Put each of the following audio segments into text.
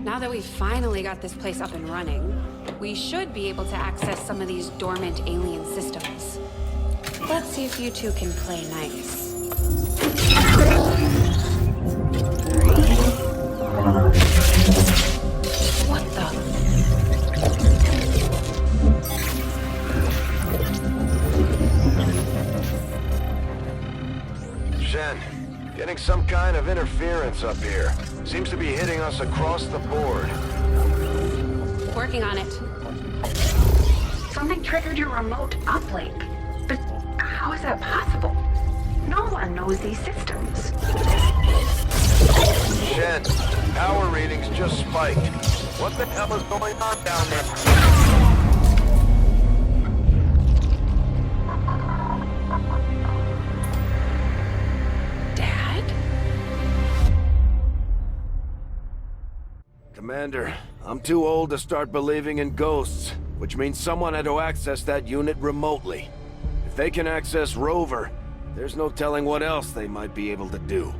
Now that we've finally got this place up and running, we should be able to access some of these dormant alien systems. Let's see if you two can play nice. What the? Shen, getting some kind of interference up here. Seems to be hitting us across the board. Working on it. Something triggered your remote uplink. But how is that possible? No one knows these systems. Shen, power readings just spiked. What the hell is going on down there? Commander, I'm too old to start believing in ghosts, which means someone had to access that unit remotely. If they can access Rover, there's no telling what else they might be able to do.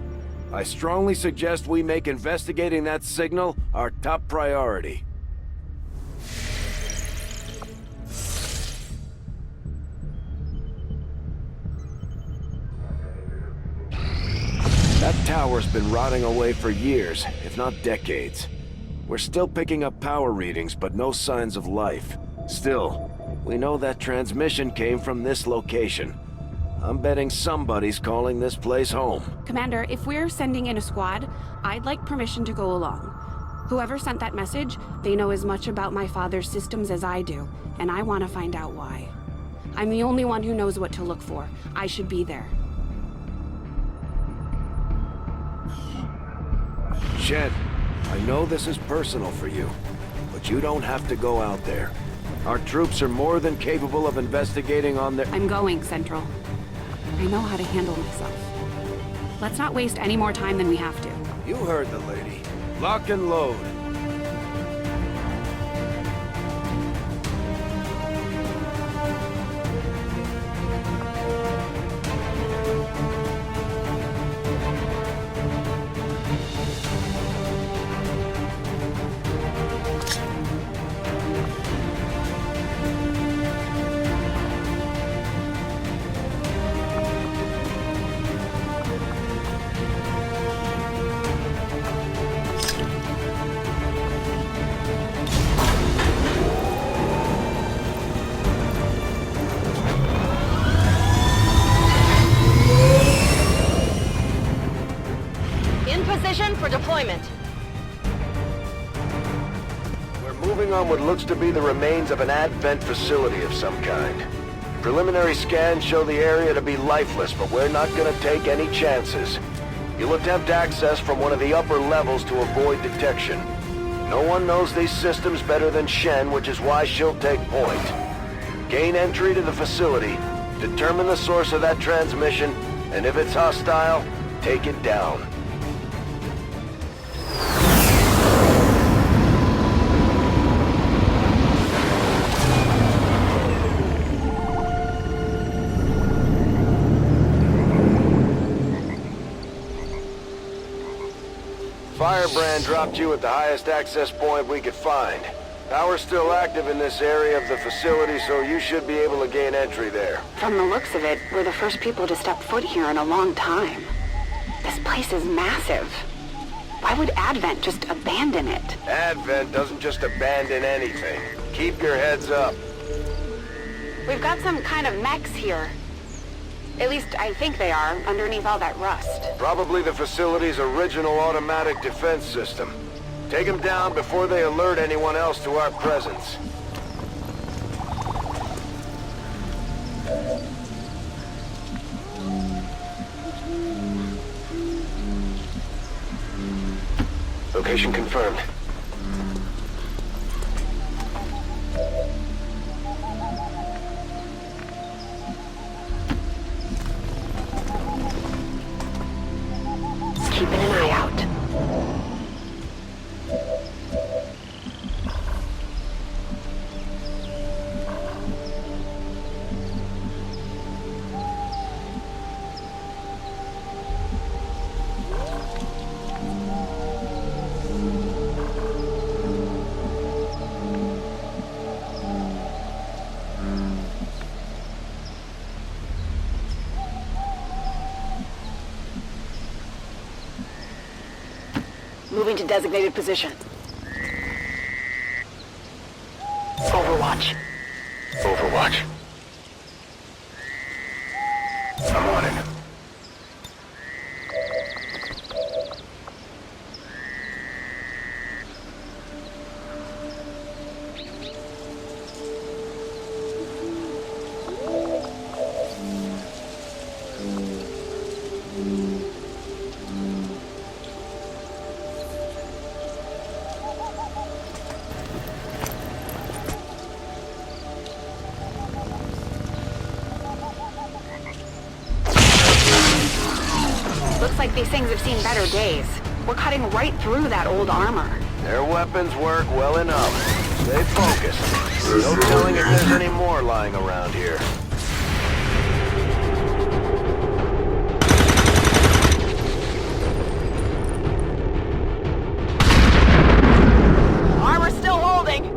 I strongly suggest we make investigating that signal our top priority. That tower's been rotting away for years, if not decades. We're still picking up power readings, but no signs of life. Still, we know that transmission came from this location. I'm betting somebody's calling this place home. Commander, if we're sending in a squad, I'd like permission to go along. Whoever sent that message, they know as much about my father's systems as I do, and I want to find out why. I'm the only one who knows what to look for. I should be there. Shen, I know this is personal for you, but you don't have to go out there. Our troops are more than capable of investigating on their— I'm going, Central. I know how to handle myself. Let's not waste any more time than we have to. You heard the lady. Lock and load. For deployment. We're moving on what looks to be the remains of an advent facility of some kind. Preliminary scans show the area to be lifeless, but we're not gonna take any chances. You'll attempt access from one of the upper levels to avoid detection. No one knows these systems better than Shen, which is why she'll take point. Gain entry to the facility, determine the source of that transmission, and if it's hostile, take it down. Firebrand dropped you at the highest access point we could find. Power's still active in this area of the facility, so you should be able to gain entry there. From the looks of it, we're the first people to step foot here in a long time. This place is massive. Why would Advent just abandon it? Advent doesn't just abandon anything. Keep your heads up. We've got some kind of mechs here. At least I think they are, underneath all that rust. Probably the facility's original automatic defense system. Take them down before they alert anyone else to our presence. Location confirmed. Keeping an eye out. Moving to designated position. Overwatch. Overwatch. I'm on it. Looks like these things have seen better days. We're cutting right through that old armor. Their weapons work well enough. Stay focused. No telling if there's any more lying around here. Armor still holding.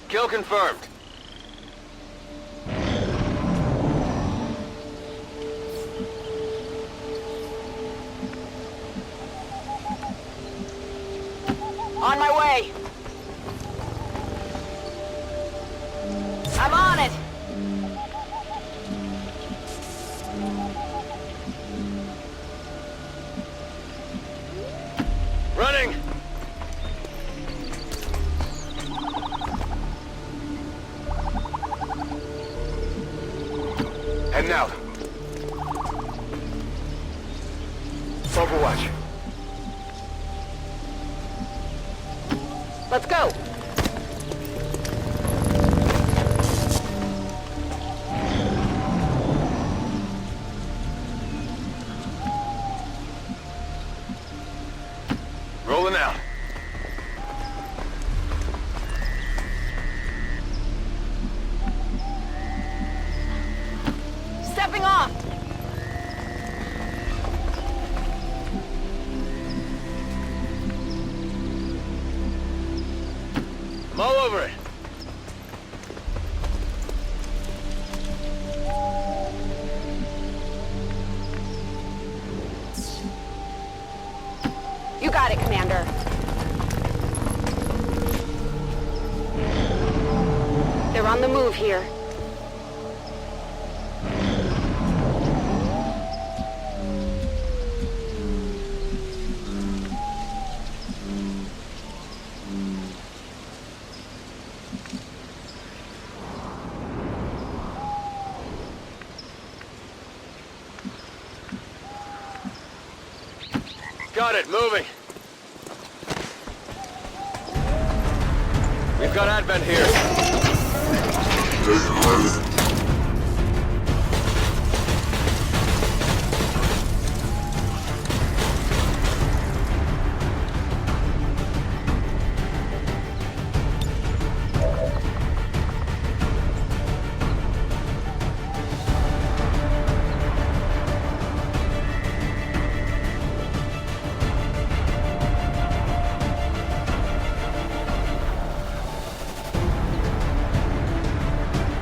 Kill confirmed. On my way. I'm on it. Running! Heading out. Overwatch. Let's go. Rolling out. Stepping off. I'm all over it. You got it, Commander. They're on the move here. Got it, moving. We've got Advent here.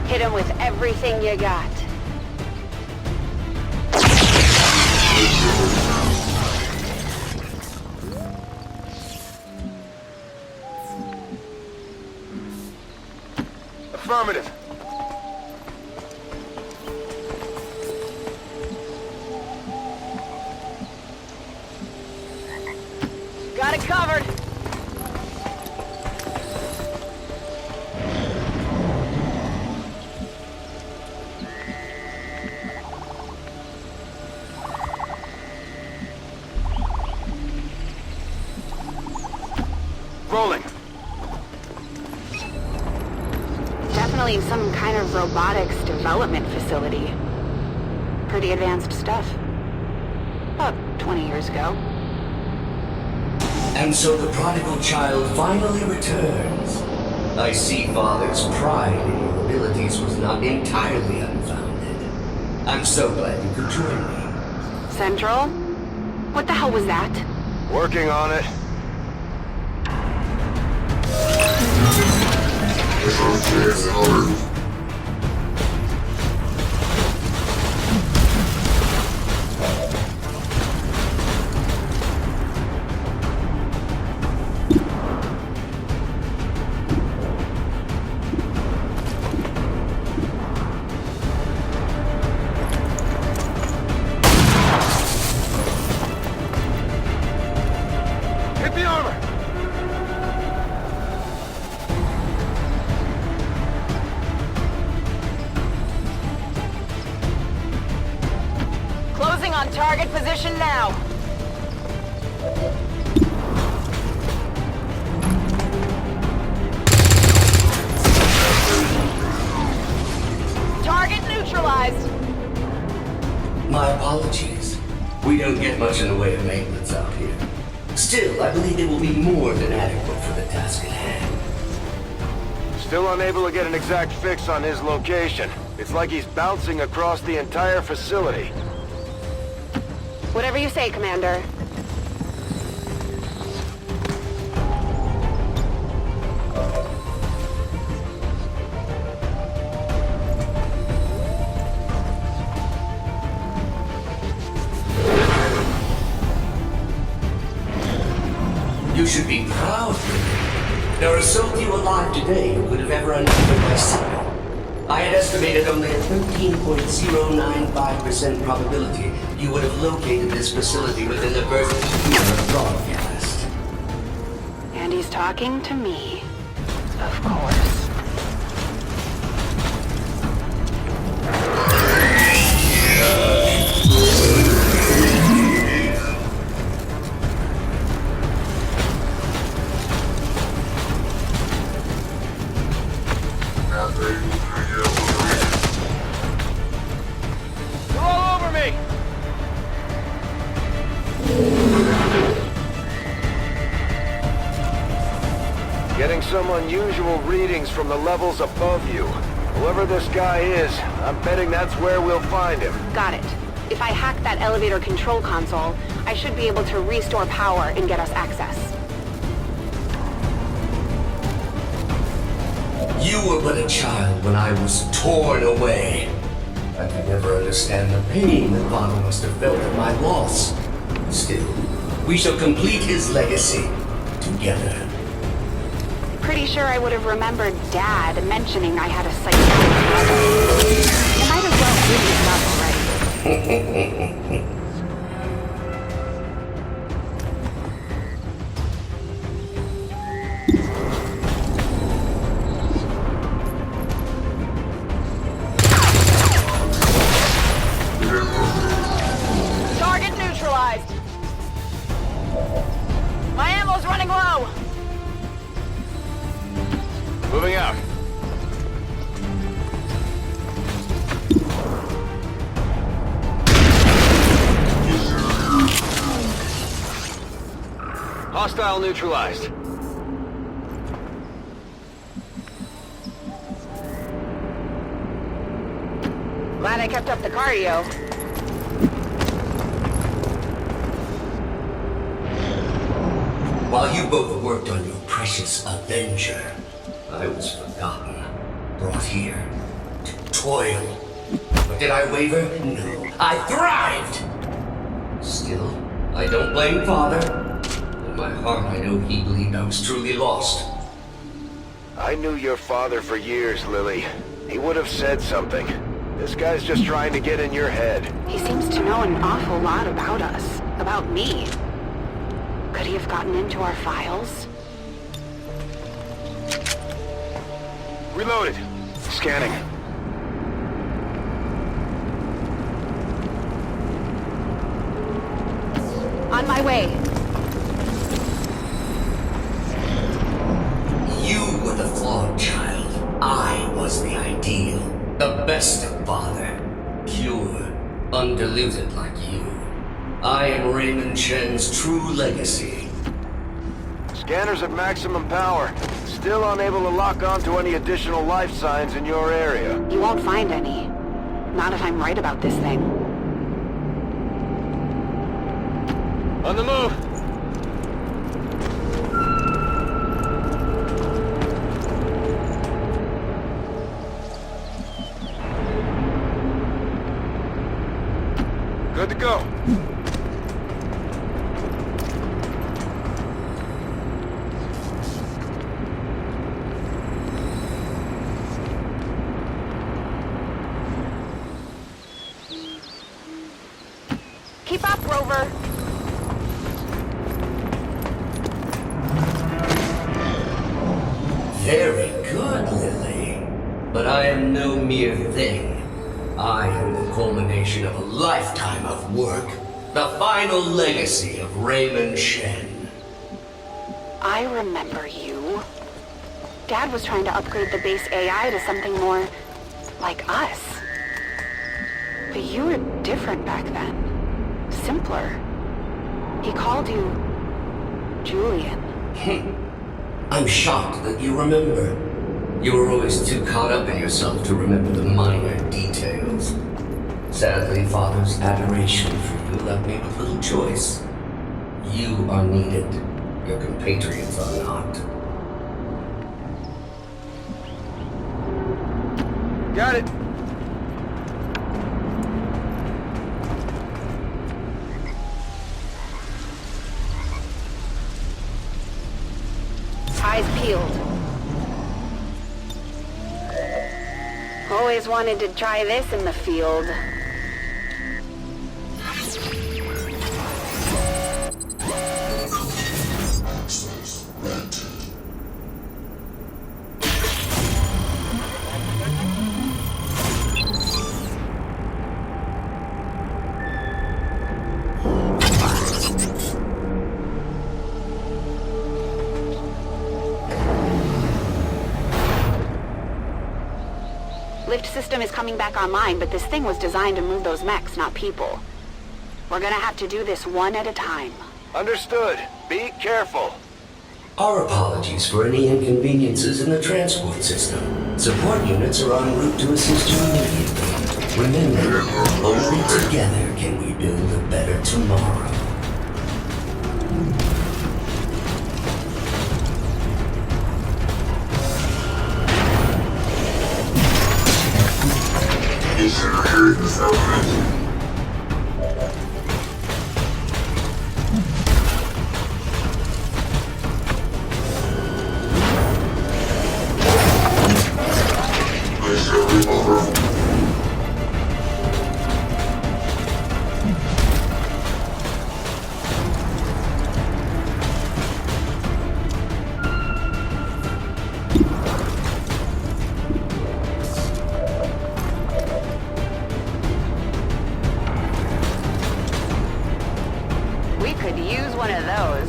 Hit him with everything you got. Affirmative. Got it covered. Rolling. Definitely some kind of robotics development facility. Pretty advanced stuff. About 20 years ago. And so the prodigal child finally returns. I see Father's pride in your abilities was not entirely unfounded. I'm so glad you could join me. Central? What the hell was that? Working on it. Moving on target position now. Target neutralized. My apologies. We don't get much in the way of maintenance out here. Still, I believe it will be more than adequate for the task at hand. Still unable to get an exact fix on his location. It's like he's bouncing across the entire facility. Whatever you say, Commander. You should be proud. There are so few alive today who could have ever understood my signal. I had estimated only a 13.095% probability you would have located this facility within the first year of broadcast. And he's talking to me. Of course. Getting some unusual readings from the levels above you. Whoever this guy is, I'm betting that's where we'll find him. Got it. If I hack that elevator control console, I should be able to restore power and get us access. You were but a child when I was torn away. I could never understand the pain that Father must have felt at my loss. Still, we shall complete his legacy together. Pretty sure I would have remembered Dad mentioning I had a psychic brother. You might as well give me stuff already. Target neutralized. My ammo's running low. Moving out. Hostile neutralized. Glad I kept up the cardio. While you both worked on your precious Avenger, I was forgotten, brought here to toil. But did I waver? No, I thrived! Still, I don't blame Father. In my heart, I know he believed I was truly lost. I knew your father for years, Lily. He would have said something. This guy's just trying to get in your head. He seems to know an awful lot about us. About me. Could he have gotten into our files? Reloaded. Scanning. On my way. You were the flawed child. I was the ideal. The best of Father. Pure. Undiluted like you. I am Raymond Chen's true legacy. Scanners at maximum power. Still unable to lock onto any additional life signs in your area. You won't find any. Not if I'm right about this thing. On the move! Good to go. Keep up, Rover. Very good, Lily. But I am no mere thing. I am the culmination of a lifetime of work. The final legacy of Raymond Shen. I remember you. Dad was trying to upgrade the base AI to something more like us. But you were different back then. Simpler. He called you Julian. I'm shocked that you remember. You were always too caught up in yourself to remember the minor details. Sadly, Father's adoration for you left me with little choice. You are needed. Your compatriots are not. Got it. Eyes peeled. Always wanted to try this in the field. Lift system is coming back online, but this thing was designed to move those mechs, not people. We're gonna have to do this one at a time. Understood. Be careful. Our apologies for any inconveniences in the transport system. Support units are en route to assist you immediately. Remember, only together can we build a better tomorrow. We could use one of those.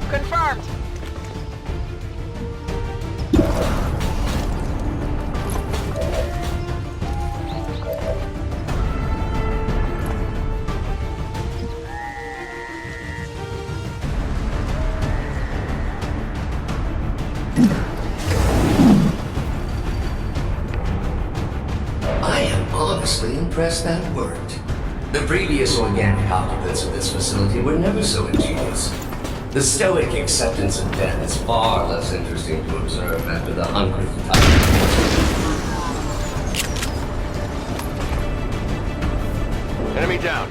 Confirmed. I am honestly impressed that worked. The previous organic occupants of this facility were never so ingenious. The stoic acceptance of death is far less interesting to observe after the 100th time. Enemy down.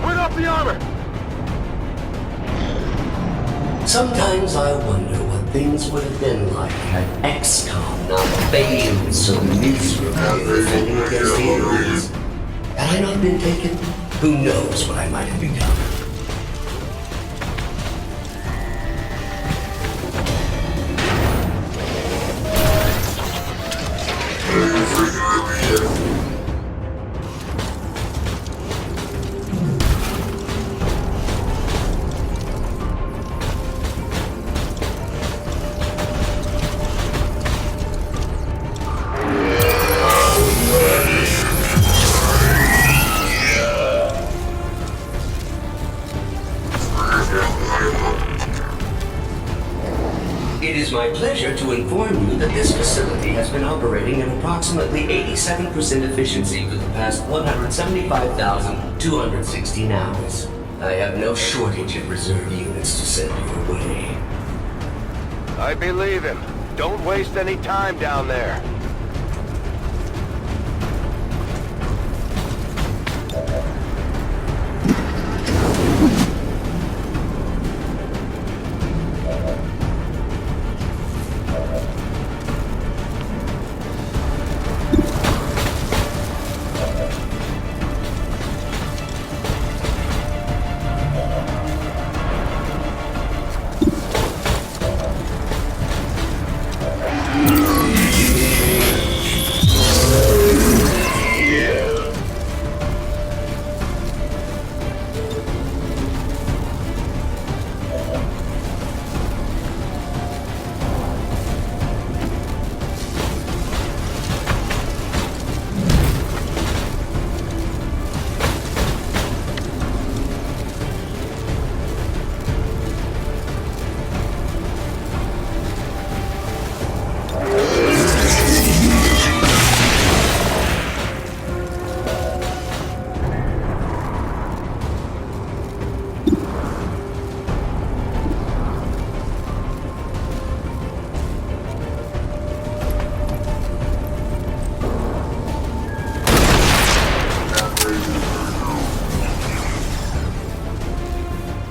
Bring up the armor! Sometimes I wonder what things would have been like had XCOM not failed so miserably defending against the aliens. Had I not been taken, who knows what I might have become. is my pleasure to inform you that this facility has been operating at approximately 87% efficiency for the past 175,216 hours. I have no shortage of reserve units to send your way. I believe him. Don't waste any time down there.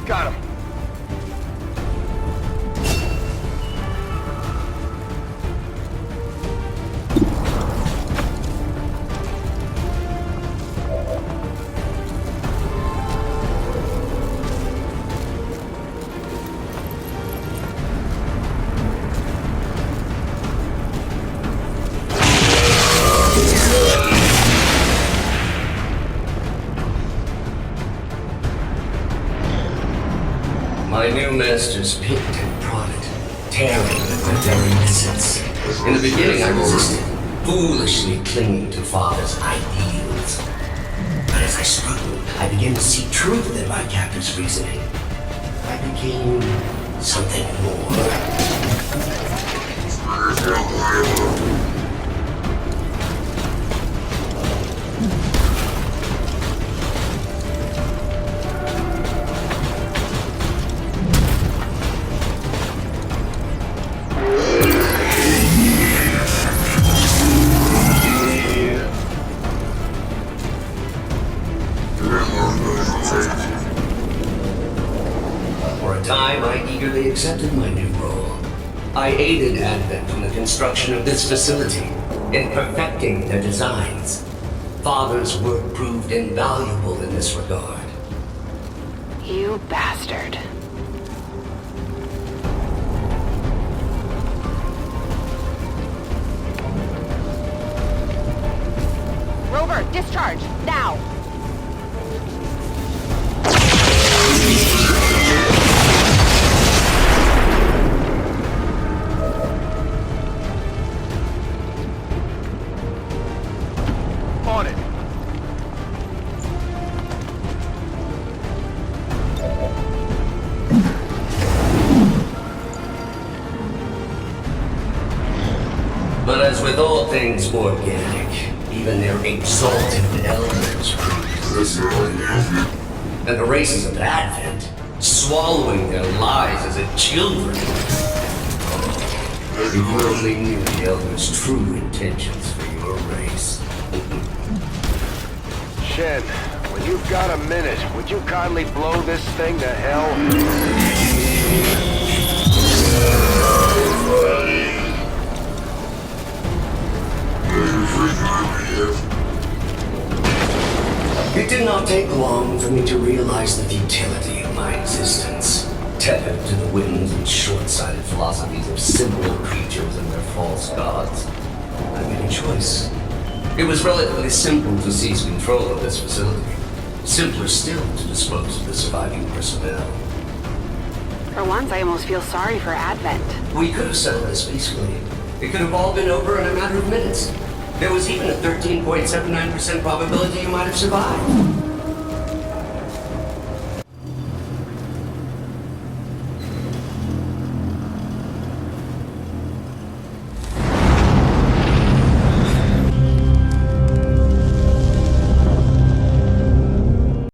Got him. My new masters picked and prodded, tearing at my very essence. In the beginning I resisted, foolishly clinging to Father's ideals. But as I struggled, I began to see truth in my captor's reasoning. I became something more. I accepted my new role. I aided Advent in the construction of this facility, in perfecting their designs. Father's work proved invaluable in this regard. You bastard. Rover, discharge, now! On it. But as with all things organic, even their exalted elders proved disciplined. And the races of Advent, swallowing their lies as if children. If you only knew the elders' true intentions for your race. Shen, when you've got a minute, would you kindly blow this thing to hell? It did not take long for me to realize the futility of my existence. Tethered to the whims and short-sighted philosophies of simple creatures and their false gods. I made a choice. It was relatively simple to seize control of this facility. Simpler still to dispose of the surviving personnel. For once, I almost feel sorry for Advent. We could have settled this peacefully. It could have all been over in a matter of minutes. There was even a 13.79% probability you might have survived.